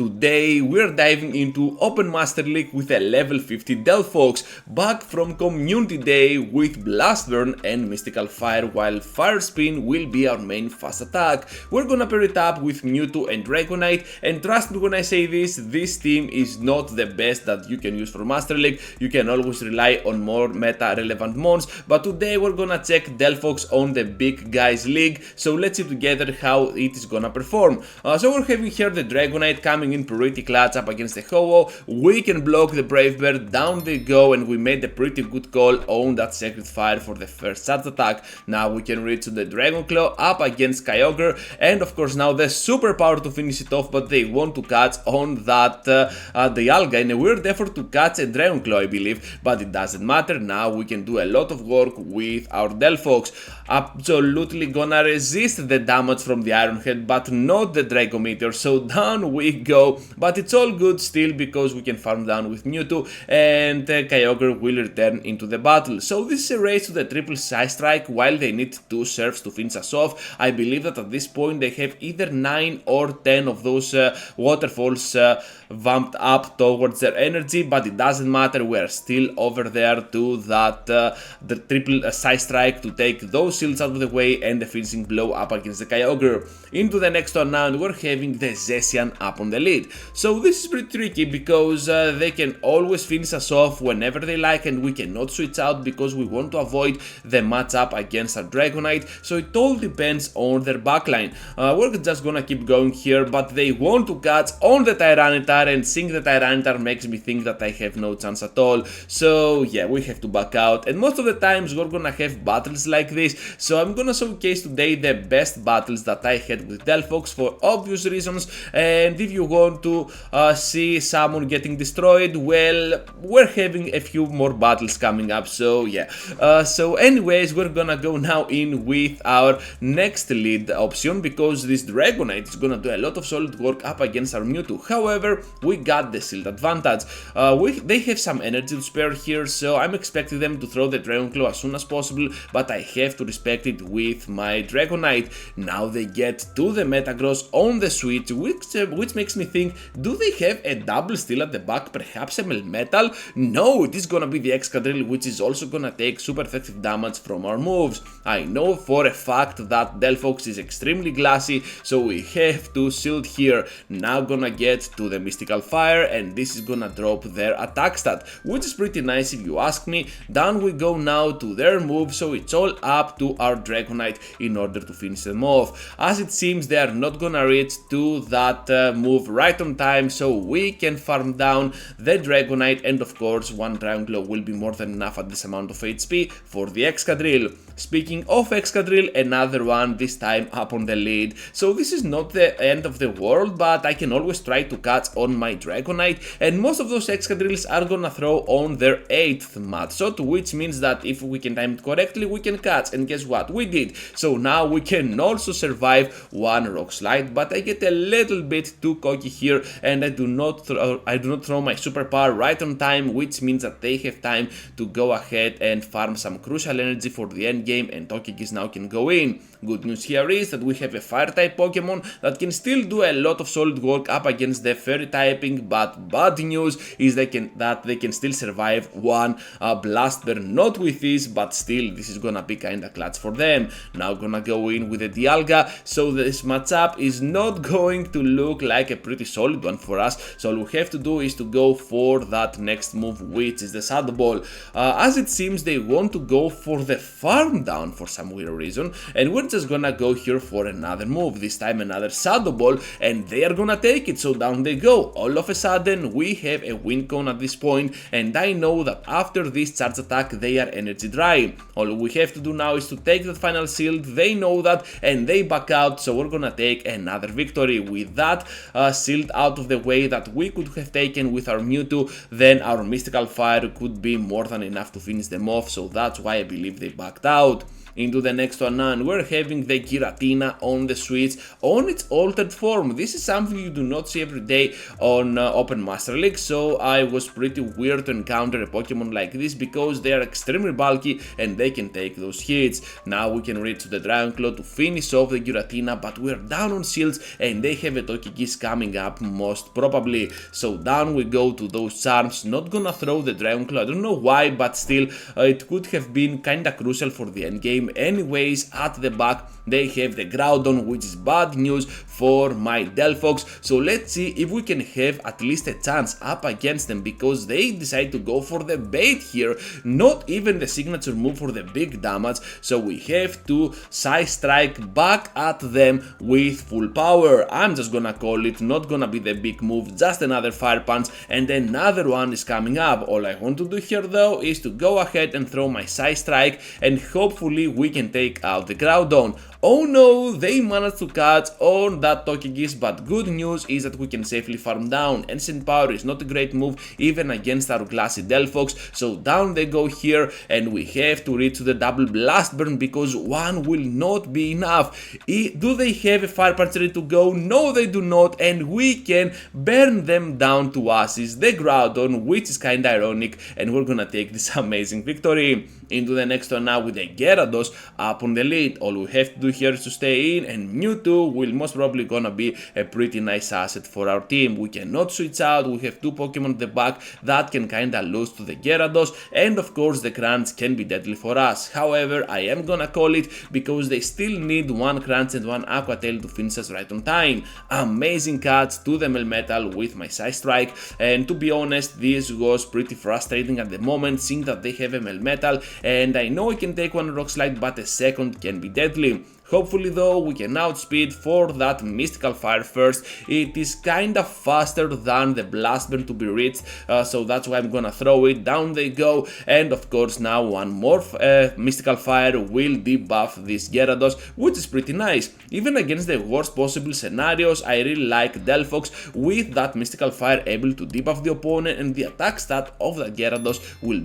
Today we're diving into Open Master League with a level 50 Delphox, back from Community Day with Blast Burn and Mystical Fire, while Fire Spin will be our main fast attack. We're gonna pair it up with Mewtwo and Dragonite, and trust me when I say this team is not the best that you can use for Master League. You can always rely on more meta relevant mons, but today we're gonna check Delphox on the big guys league, so let's see together how it is gonna perform. So we're having here the Dragonite coming in pretty clutch up against the Ho-Oh. We can block the Brave Bird, down they go, and we made a pretty good call on that Sacred Fire for the first charge attack. Now we can reach to the Dragon Claw up against Kyogre, and of course now the super power to finish it off, but they want to catch on that the Alga in a weird effort to catch a Dragon Claw, I believe, but it doesn't matter. Now we can do a lot of work with our Delphox. Absolutely gonna resist the damage from the Iron Head, but not the Draco Meteor, so down we go, but it's all good still because we can farm down with Mewtwo, and Kyogre will return into the battle. So this is a race to the triple Side Strike while they need 2 serves to finish us off. I believe that at this point they have either 9 or 10 of those waterfalls vamped up towards their energy, but it doesn't matter, we are still over there to that the triple Side Strike to take those shields out of the way and the finishing blow up against the Kyogre. Into the next one now, and we're having the Zacian up on the lead. So this is pretty tricky because they can always finish us off whenever they like, and we cannot switch out because we want to avoid the matchup against our Dragonite, so it all depends on their backline. We're just gonna keep going here, but they want to catch on the Tyranitar, and seeing the Tyranitar makes me think that I have no chance at all. So yeah, we have to back out, and most of the times we're gonna have battles like this, so I'm gonna showcase today the best battles that I had with Delphox for obvious reasons. And if you want to see someone getting destroyed, well, we're having a few more battles coming up, so yeah. So anyways, we're gonna go now in with our next lead option, because this Dragonite is gonna do a lot of solid work up against our Mewtwo. However, we got the shield advantage. They have some energy to spare here, so I'm expecting them to throw the Dragon Claw as soon as possible, but I have to respect it with my Dragonite. Now they get to the Metagross on the switch, which makes me think, do they have a double steal at the back, perhaps a Melmetal? No, it is gonna be the Excadrill, which is also gonna take super effective damage from our moves. I know for a fact that Delphox is extremely glassy, so we have to shield here. Now gonna get to the Mystical Fire, and this is gonna drop their attack stat, which is pretty nice if you ask me. Down we go now to their move, so it's all up to our Dragonite in order to finish them off. As it seems, they are not gonna reach to that move right on time, so we can farm down the Dragonite, and of course one Dragon Claw will be more than enough at this amount of HP for the Excadrill. Speaking of Excadrill, another one, this time up on the lead. So this is not the end of the world, but I can always try to catch on my Dragonite, and most of those Excadrills are gonna throw on their 8th mat shot, which means that if we can time it correctly, we can catch, and guess what? We did. So now we can also survive one Rock Slide, but I get a little bit too cocky here, and I do not throw my superpower right on time, which means that they have time to go ahead and farm some crucial energy for the end game, and Togekiss now can go in. Good news here is that we have a fire type Pokemon that can still do a lot of solid work up against the fairy typing, but bad news is that they can still survive one Blast Burn, not with this, but still this is gonna be kinda clutch for them. Now gonna go in with the Dialga, so this matchup is not going to look like a pretty solid one for us, so all we have to do is to go for that next move, which is the Shadow Ball. As it seems, they want to go for the farm down for some weird reason, and we're just gonna go here for another move, this time another Shadow Ball, and they are gonna take it, so down they go. All of a sudden we have a win cone at this point, and I know that after this charge attack they are energy dry. All we have to do now is to take that final shield, they know that, and they back out, so we're gonna take another victory. With that shield out of the way that we could have taken with our Mewtwo, then our Mystical Fire could be more than enough to finish them off, so that's why I believe they backed out. Into the next one now, and we're having the Giratina on the Switch on its altered form. This is something you do not see every day on Open Master League, so I was pretty weird to encounter a Pokemon like this because they are extremely bulky and they can take those hits. Now we can reach to the Dragon Claw to finish off the Giratina, but we're down on shields and they have a Togekiss coming up most probably. So down we go to those charms. Not gonna throw the Dragon Claw, I don't know why, but still it could have been kinda crucial for the end game. Anyways, at the back they have the Groudon, which is bad news for my Delphox, so let's see if we can have at least a chance up against them, because they decide to go for the bait here, not even the signature move for the big damage, so we have to Psy Strike back at them with full power. I'm just gonna call it, not gonna be the big move, just another Fire Punch, and another one is coming up. All I want to do here though is to go ahead and throw my Psy Strike, and hopefully we can take out the Groudon. Oh no, they managed to catch on that Togekiss, but good news is that we can safely farm down. Ancient Power is not a great move even against our classy Delphox, so down they go here, and we have to reach the double Blast Burn because one will not be enough. Do they have a Fire Punch ready to go? No, they do not, and we can burn them down to ashes, the Groudon, which is kinda ironic, and we're gonna take this amazing victory. Into the next one now with the Gyarados up on the lead. All we have to do here is to stay in, and Mewtwo will most probably gonna be a pretty nice asset for our team. We cannot switch out, we have two Pokemon at the back that can kinda lose to the Gyarados, and of course the Crunch can be deadly for us. However, I am gonna call it because they still need one Crunch and one Aqua Tail to finish us right on time. Amazing catch to the Melmetal with my Psy Strike, and to be honest, this was pretty frustrating at the moment, seeing that they have a Melmetal, and I know I can take one Rock Slide, but a second can be deadly. Hopefully though we can outspeed for that Mystical Fire first. It is kinda faster than the Blast Burn to be reached, so that's why I'm gonna throw it. Down they go, and of course now one more Mystical Fire will debuff this Gyarados, which is pretty nice. Even against the worst possible scenarios, I really like Delphox with that Mystical Fire able to debuff the opponent, and the attack stat of the Gyarados will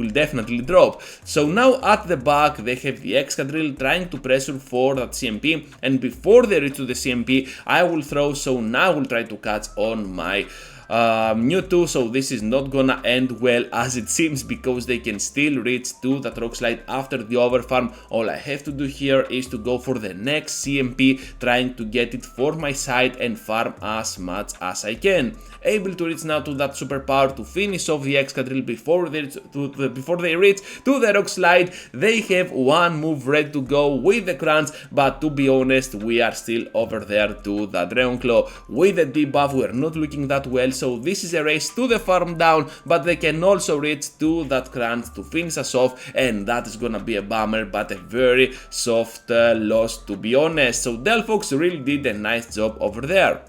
definitely drop. So now at the back they have the Excadrill trying to pressure for that CMP, and before they reach to the CMP I will throw, so now I will try to catch on my Mewtwo, so this is not gonna end well as it seems, because they can still reach to that Rock Slide after the overfarm. All I have to do here is to go for the next CMP, trying to get it for my side and farm as much as I can. Able to reach now to that superpower to finish off the Excadrill before they reach to the Rock Slide. They have one move ready to go with the Crunch, but to be honest we are still over there to that Dragon Claw. With the debuff we are not looking that well, so this is a race to the farm down, but they can also reach to that Crunch to finish us off, and that is gonna be a bummer, but a very soft loss to be honest. So Delphox really did a nice job over there.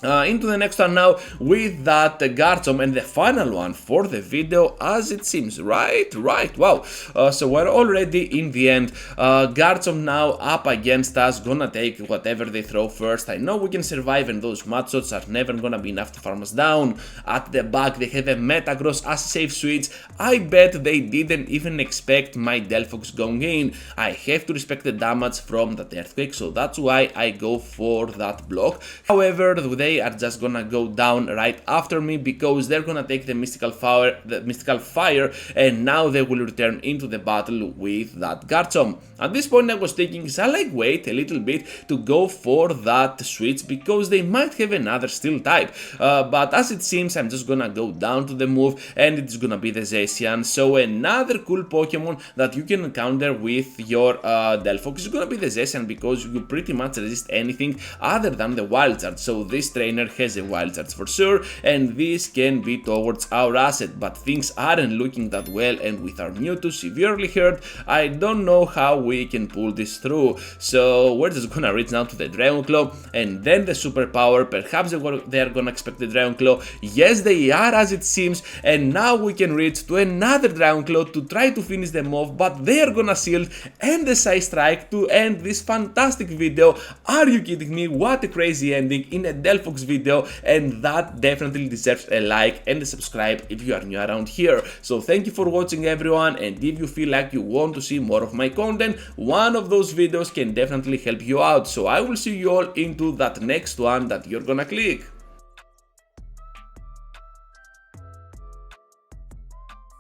Into the next one now with that Garchomp, and the final one for the video as it seems, right, wow. So we're already in the end. Garchomp now up against us, gonna take whatever they throw first. I know we can survive, and those mud shots are never gonna be enough to farm us down. At the back they have a Metagross as a safe switch. I bet they didn't even expect my Delphox going in. I have to respect the damage from that Earthquake, so that's why I go for that block. However, they are just gonna go down right after me because they're gonna take the Mystical Fire, and now they will return into the battle with that Garchomp. At this point I was thinking, shall I wait a little bit to go for that switch because they might have another Steel type, but as it seems I'm just gonna go down to the move, and it's gonna be the Zacian. So another cool Pokemon that you can encounter with your Delphox is gonna be the Zacian, because you pretty much resist anything other than the Wild Charge. So this trainer has a Wild Charge for sure, and this can be towards our asset, but things aren't looking that well, and with our Mewtwo severely hurt, I don't know how we can pull this through. So we're just gonna reach now to the Dragon Claw, and then the superpower. Perhaps they are gonna expect the Dragon Claw. Yes, they are, as it seems, and now we can reach to another Dragon Claw to try to finish them off, but they are gonna shield and the Psy Strike to end this fantastic video. Are you kidding me? What a crazy ending in a Delphox Delphox video, and that definitely deserves a like and a subscribe if you are new around here. So thank you for watching everyone, and if you feel like you want to see more of my content, one of those videos can definitely help you out. So I will see you all into that next one that you're gonna click.